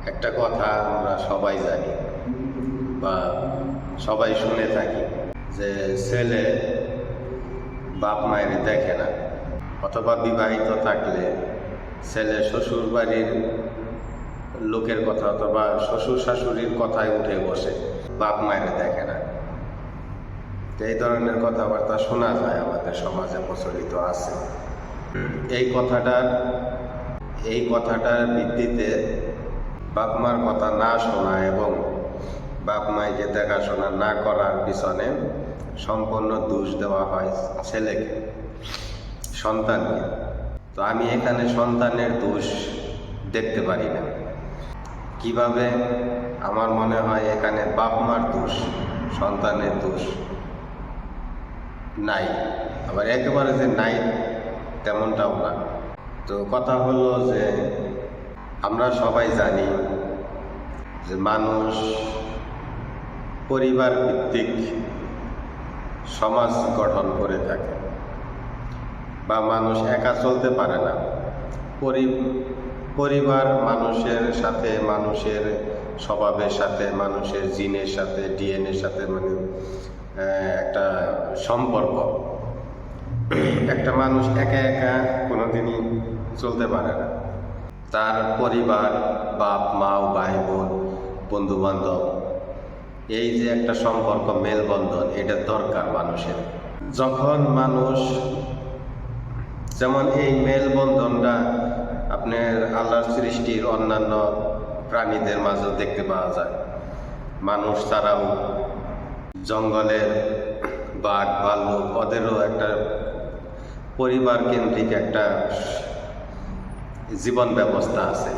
একটা কথা আমরা সবাই জানি বা সবাই শুনে থাকি যে ছেলে বাপ মায়ের দেখে না, অথবা বিবাহিত থাকলে ছেলে শ্বশুর বাড়ির লোকের কথা অথবা শ্বশুর শাশুড়ির কথায় উঠে বসে, বাপ মায়ের দেখে না। এই ধরনের কথাবার্তা শোনা যায়, আমাদের সমাজে প্রচলিত আছে। এই কথাটার ভিত্তিতে বাপ মার কথা না শোনা এবং বাপ মাইকে দেখাশোনা না করার পিছনে সম্পূর্ণ দোষ দেওয়া হয় ছেলেকে, সন্তানকে। তো আমি এখানে সন্তানের দোষ দেখতে পারি না। কিভাবে? আমার মনে হয় এখানে বাপ মার দোষ, সন্তানের দোষ নাই। আবার একেবারে যে নাই তেমনটাও না। তো কথা হলো যে আমরা সবাই জানি যে মানুষ পরিবার ভিত্তিক সমাজ গঠন করে থাকে, বা মানুষ একা চলতে পারে না। পরিবার মানুষের সাথে, মানুষের স্বভাবের সাথে, মানুষের জিনের সাথে, ডিএনএর সাথে একটা সম্পর্ক। একটা মানুষ একা একা কোনোদিনই চলতে পারে না। তার পরিবার, বাপ মা, ভাই বোন, বন্ধু বান্ধব, এই যে একটা সম্পর্ক, মেলবন্ধন, এটা দরকার মানুষের। যখন মানুষ, যেমন এই মেলবন্ধনটা আপনার আল্লাহর সৃষ্টির অন্যান্য প্রাণীদের মাঝেও দেখতে পাওয়া যায়। মানুষ ছাড়াও জঙ্গলের বাঘ, ভাল্লুক, ওদেরও একটা পরিবার কেন্দ্রিক একটা জীবন ব্যবস্থা আছে।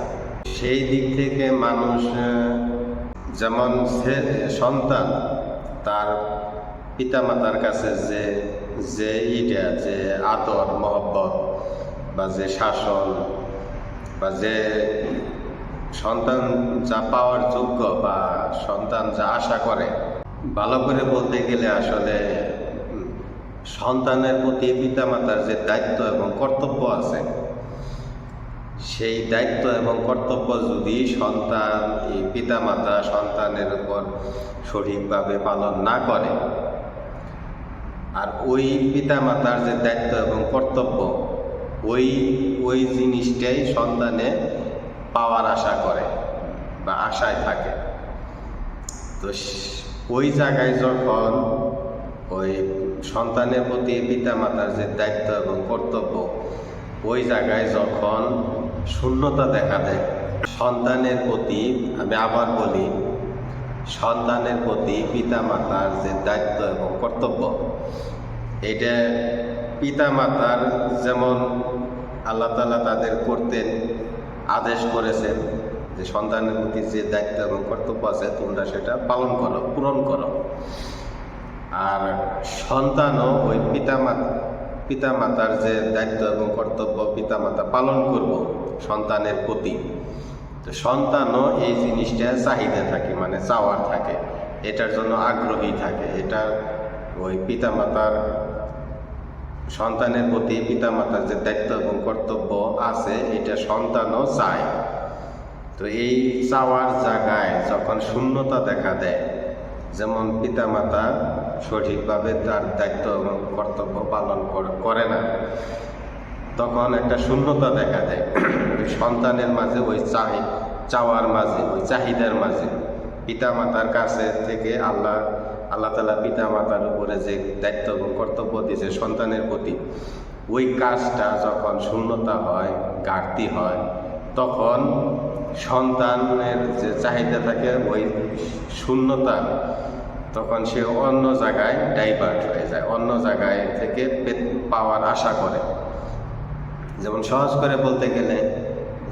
সেই দিক থেকে মানুষ, যেমন সন্তান তার পিতামাতার কাছে যে আদর মহব্বত বা যে শাসন বা যে সন্তান যা পাওয়ার যোগ্য বা সন্তান যা আশা করে, ভালো করে বলতে গেলে আসলে সন্তানের প্রতি পিতামাতার যে দায়িত্ব এবং কর্তব্য আছে, সেই দায়িত্ব এবং কর্তব্য যদি এই পিতামাতা সন্তানের উপর সঠিকভাবে পালন না করে, আর ওই পিতামাতার যে দায়িত্ব এবং কর্তব্য, ওই জিনিসটাই সন্তানে পাওয়ার আশা করে বা আশায় থাকে, তো ওই জায়গায় যখন ওই সন্তানের প্রতি পিতামাতার যে দায়িত্ব এবং কর্তব্য, ওই জায়গায় যখন শূন্যতা দেখা দেয় সন্তানের প্রতি, আমি আবার বলি, সন্তানের প্রতি পিতামাতার যে দায়িত্ব এবং কর্তব্য, এটা পিতামাতার যেমন আল্লাহ তাআলা তাদের করতেন, আদেশ করেছেন যে সন্তানের প্রতি যে দায়িত্ব এবং কর্তব্য আছে তোমরা সেটা পালন করো, পূরণ করো। আর সন্তানও ওই পিতামাতার যে দায়িত্ব এবং কর্তব্য পিতামাতা পালন করব সন্তানের প্রতি, তো সন্তানও এই জিনিসটা চাহিদা থাকে, মানে চাওয়ার থাকে, এটার জন্য আগ্রহী থাকে। এটা ওই পিতামাতার, সন্তানের প্রতি পিতামাতার যে দায়িত্ব এবং কর্তব্য আছে, এটা সন্তানও চায়। তো এই চাওয়ার জায়গায় যখন শূন্যতা দেখা দেয়, যেমন পিতামাতা সঠিকভাবে তার দায়িত্ব এবং কর্তব্য পালন করে না, তখন একটা শূন্যতা দেখা দেয় ওই সন্তানের মাঝে, ওই চাওয়ার মাঝে, ওই চাহিদার মাঝে। পিতামাতার কাছে থেকে আল্লাহ তাআলা পিতামাতার উপরে যে দায়িত্ব এবং কর্তব্য দিয়েছে সন্তানের প্রতি, ওই কাজটা যখন শূন্যতা হয়, ঘাটতি হয়, তখন সন্তানের যে চাহিদা থাকে, ওই শূন্যতা, তখন সে অন্য জায়গায় ডাইভার্ট হয়ে যায়, অন্য জায়গায় থেকে পাওয়ার আশা করে। যেমন সহজ করে বলতে গেলে,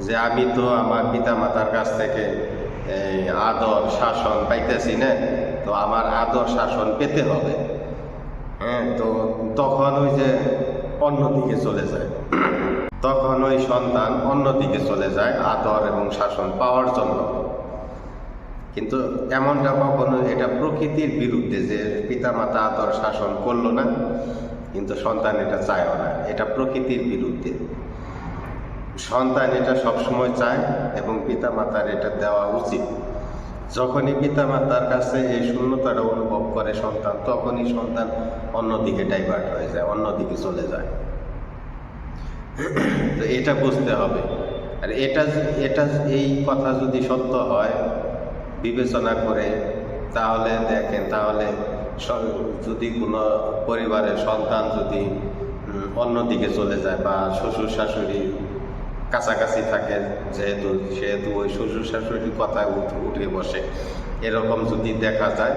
যে আমি তো আমার পিতামাতার কাছ থেকে আদর শাসন পাইতেছি না, তো আমার আদর শাসন পেতে হবে। তো তখন ওই যে অন্যদিকে চলে যায়, তখন ওই সন্তান অন্যদিকে চলে যায় আদর এবং শাসন পাওয়ার জন্য। কিন্তু এমনটা কখনো, এটা প্রকৃতির বিরুদ্ধে যে পিতামাতা আদর শাসন করলো না, কিন্তু সন্তান এটা চায়ও না, এটা প্রকৃতির বিরুদ্ধে। সন্তান এটা সবসময় চায় এবং পিতামাতার এটা দেওয়া উচিত। যখনই পিতামাতার কাছে এই শূন্যতাটা অনুভব করে সন্তান, তখনই সন্তান অন্যদিকে ডাইভার্ট হয়ে যায়, অন্যদিকে চলে যায়। তো এটা বুঝতে হবে। আর এটা এটা এই কথা যদি সত্য হয় বিবেচনা করে, তাহলে দেখেন, তাহলে যদি কোনো পরিবারের সন্তান যদি অন্যদিকে চলে যায় বা শ্বশুর শাশুড়ি কাছাকাছি থাকে, সেহেতু ওই শ্বশুর শাশুড়ির কথায় উঠে বসে, এরকম যদি দেখা যায়,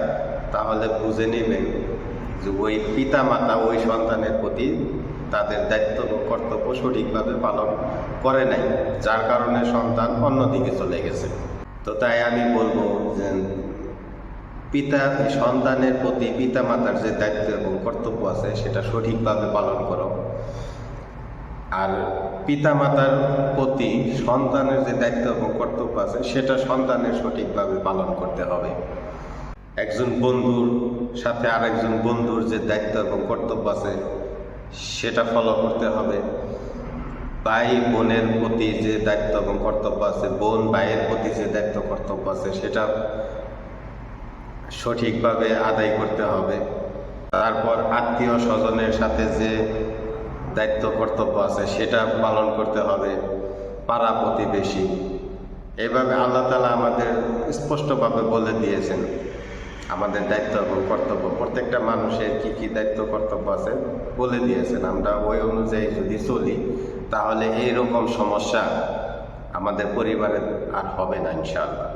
তাহলে বুঝে নেবেন যে ওই পিতা মাতা ওই সন্তানের প্রতি তাদের দায়িত্ব ও কর্তব্য সঠিকভাবে পালন করে নাই, যার কারণে সন্তান অন্যদিকে চলে গেছে। তো তাই আমি বলবো যে সন্তানের প্রতি পিতা মাতার যে দায়িত্ব এবং কর্তব্য আছে সেটা সঠিকভাবে পালন করো। আর পিতামাতার প্রতি সন্তানের যে দায়িত্ব এবং কর্তব্য আছে সেটা সন্তানের সঠিকভাবে পালন করতে হবে। একজন বন্ধুর সাথে আরেকজন বন্ধুর যে দায়িত্ব এবং কর্তব্য আছে সেটা ফলো করতে হবে। ভাই বোনের প্রতি যে দায়িত্ব এবং কর্তব্য আছে, বোন ভাইয়ের প্রতি যে দায়িত্ব কর্তব্য আছে সেটা সঠিকভাবে আদায় করতে হবে। তারপর আত্মীয় স্বজনের সাথে যে দায়িত্ব কর্তব্য আছে সেটা পালন করতে হবে, পাড়া প্রতিবেশী। এভাবে আল্লাহ তাআলা আমাদের স্পষ্টভাবে বলে দিয়েছেন আমাদের দায়িত্ব এবং কর্তব্য, প্রত্যেকটা মানুষের কি কি দায়িত্ব কর্তব্য আছে বলে দিয়েছেন। আমরা ওই অনুযায়ী যদি চলি তাহলে এইরকম সমস্যা আমাদের পরিবারে আর হবে না ইনশাআল্লাহ।